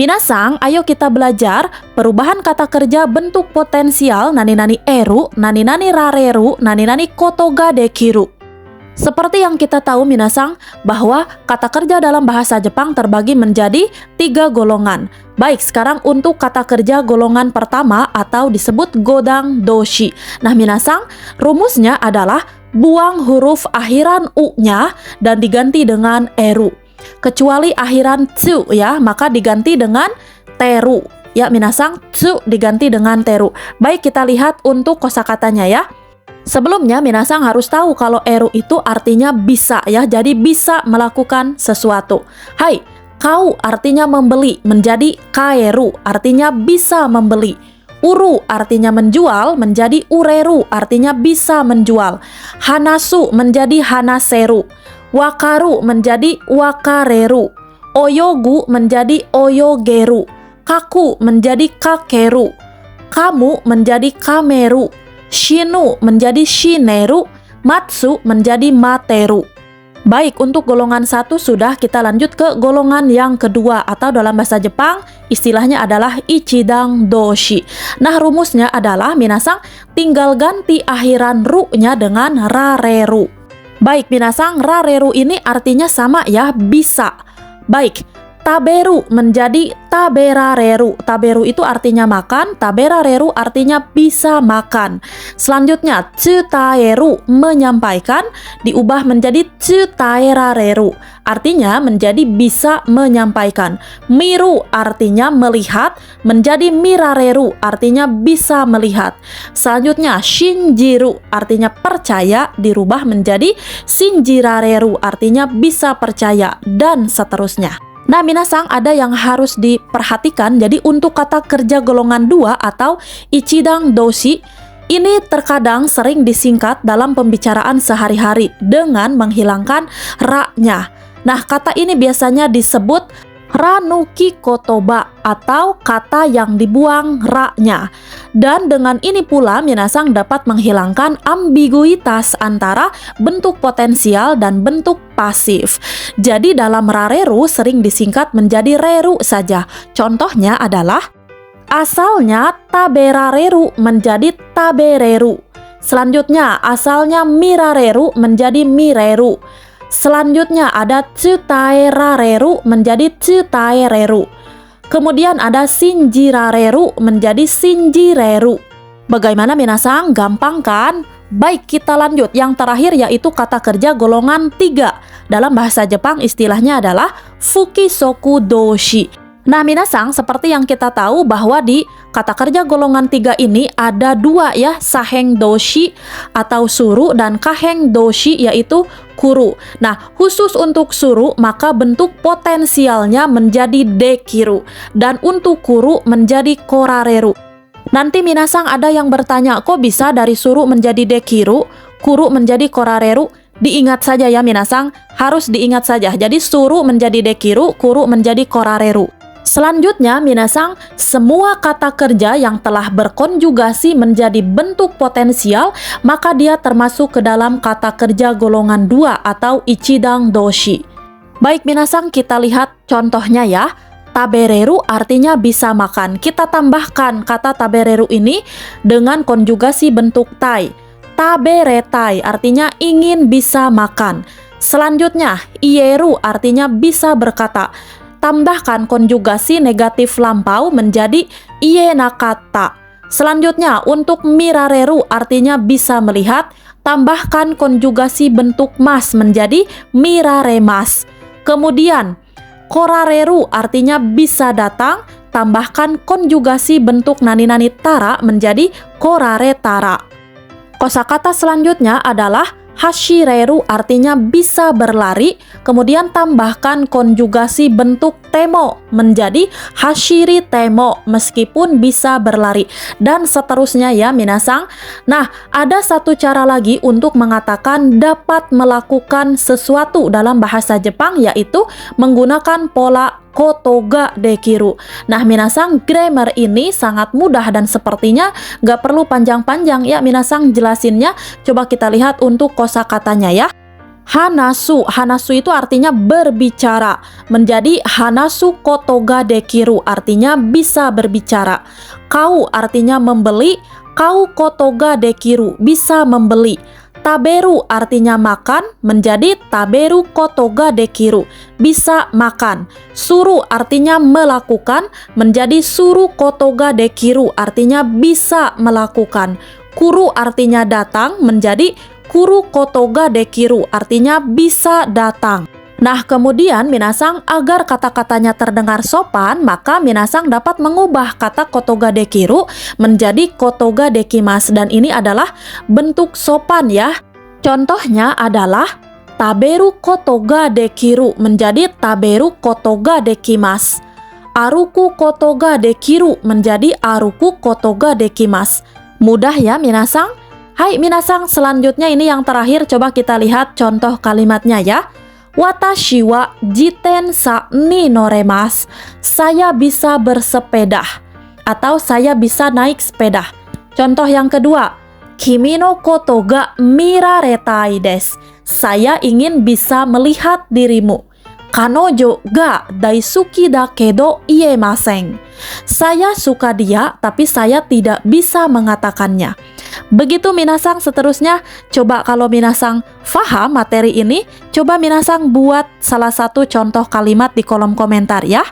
Minasang, ayo kita belajar perubahan kata kerja bentuk potensial nani-nani eru, nani-nani rareru, nani-nani kotoga dekiru. Seperti yang kita tahu minasang, bahwa kata kerja dalam bahasa Jepang terbagi menjadi 3 golongan. Baik, sekarang untuk kata kerja golongan pertama atau disebut godang doshi. Nah minasang, rumusnya adalah buang huruf akhiran u-nya dan diganti dengan eru. Kecuali akhiran tsu ya, maka diganti dengan teru. Ya minasang, tsu diganti dengan teru. Baik, kita lihat untuk kosakatanya ya. Sebelumnya minasang harus tahu kalau eru itu artinya bisa ya, jadi bisa melakukan sesuatu. Hai, kau artinya membeli, menjadi kaeru artinya bisa membeli. Uru artinya menjual, menjadi ureru artinya bisa menjual. Hanasu menjadi hanaseru. Wakaru menjadi wakareru. Oyogu menjadi oyogeru. Kaku menjadi kakeru. Kamu menjadi kameru. Shinu menjadi shineru. Matsu menjadi materu. Baik, untuk golongan 1 sudah, kita lanjut ke golongan yang kedua atau dalam bahasa Jepang istilahnya adalah ichidang doshi. Nah rumusnya adalah minasang tinggal ganti akhiran ru-nya dengan rareru. Baik minasang, rareru ini artinya sama ya, bisa. Baik, taberu menjadi taberareru. Taberu itu artinya makan, taberareru artinya bisa makan. Selanjutnya, tsutaeru menyampaikan diubah menjadi tsutaerareru. Artinya menjadi bisa menyampaikan. Miru artinya melihat, menjadi mirareru artinya bisa melihat. Selanjutnya, shinjiru artinya percaya dirubah menjadi shinjirareru artinya bisa percaya, dan seterusnya. Nah minasang, ada yang harus diperhatikan. Jadi untuk kata kerja golongan 2 atau ichidang doshi, ini terkadang sering disingkat dalam pembicaraan sehari-hari dengan menghilangkan ra-nya. Nah kata ini biasanya disebut ranuki kotoba atau kata yang dibuang ra-nya. Dan dengan ini pula minasang dapat menghilangkan ambiguitas antara bentuk potensial dan bentuk pasif. Jadi dalam rareru sering disingkat menjadi reru saja. Contohnya adalah asalnya taberareru menjadi tabereru. Selanjutnya asalnya mirareru menjadi mireru. Selanjutnya ada tsutaerareru menjadi tsutaereru. Kemudian ada shinjirareru menjadi shinjireru. Bagaimana minasang? Gampang kan? Baik, kita lanjut. Yang terakhir yaitu kata kerja golongan 3. Dalam bahasa Jepang istilahnya adalah fukisoku doshi. Nah minasang, seperti yang kita tahu bahwa di kata kerja golongan 3 ini ada 2 ya, saheng doshi atau suru dan kaheng doshi yaitu kuru. Nah khusus untuk suru maka bentuk potensialnya menjadi dekiru, dan untuk kuru menjadi korareru. Nanti minasang ada yang bertanya, kok bisa dari suru menjadi dekiru, kuru menjadi korareru? Diingat saja ya minasang, harus diingat saja. Jadi suru menjadi dekiru, kuru menjadi korareru. Selanjutnya minasang, semua kata kerja yang telah berkonjugasi menjadi bentuk potensial maka dia termasuk ke dalam kata kerja golongan 2 atau ichidang doshi. Baik minasang, kita lihat contohnya ya. Tabereru artinya bisa makan. Kita tambahkan kata tabereru ini dengan konjugasi bentuk tai. Taberetai artinya ingin bisa makan. Selanjutnya, ieru artinya bisa berkata. Tambahkan konjugasi negatif lampau menjadi ienakata. Selanjutnya, untuk mirareru artinya bisa melihat, tambahkan konjugasi bentuk mas menjadi miraremas. Kemudian, korareru artinya bisa datang, tambahkan konjugasi bentuk nani-nani tara menjadi koraretara. Kosakata selanjutnya adalah hashireru artinya bisa berlari, kemudian tambahkan konjugasi bentuk temo menjadi hashiri temo meskipun bisa berlari, dan seterusnya ya minasang. Nah, ada satu cara lagi untuk mengatakan dapat melakukan sesuatu dalam bahasa Jepang yaitu menggunakan pola kotoga dekiru. Nah minasang, grammar ini sangat mudah dan sepertinya gak perlu panjang-panjang ya minasang jelasinnya. Coba kita lihat untuk kosakatanya ya. Hanasu, hanasu itu artinya berbicara. Menjadi hanasu koto ga dekiru, artinya bisa berbicara. Kau artinya membeli, kau koto ga dekiru, bisa membeli. Taberu artinya makan, menjadi taberu koto ga dekiru, bisa makan. Suru artinya melakukan, menjadi suru koto ga dekiru, artinya bisa melakukan. Kuru artinya datang, menjadi kuru koto ga dekiru, artinya bisa datang. Nah, kemudian minasang agar kata-katanya terdengar sopan, maka minasang dapat mengubah kata koto ga dekiru menjadi koto ga dekimasu, dan ini adalah bentuk sopan ya. Contohnya adalah taberu koto ga dekiru menjadi taberu koto ga dekimasu. Aruku koto ga dekiru menjadi aruku koto ga dekimasu. Mudah ya minasang? Hai minasang, selanjutnya ini yang terakhir, coba kita lihat contoh kalimatnya ya. Watashi wa jitensa ni noremasu. Saya bisa bersepeda atau saya bisa naik sepeda. Contoh yang kedua, kimi no koto ga miraretai desu. Saya ingin bisa melihat dirimu. Kanojo ga daisuki da kedo iemasen. Saya suka dia, tapi saya tidak bisa mengatakannya. Begitu minasang, seterusnya coba kalau minasang paham materi ini, coba minasang buat salah satu contoh kalimat di kolom komentar ya.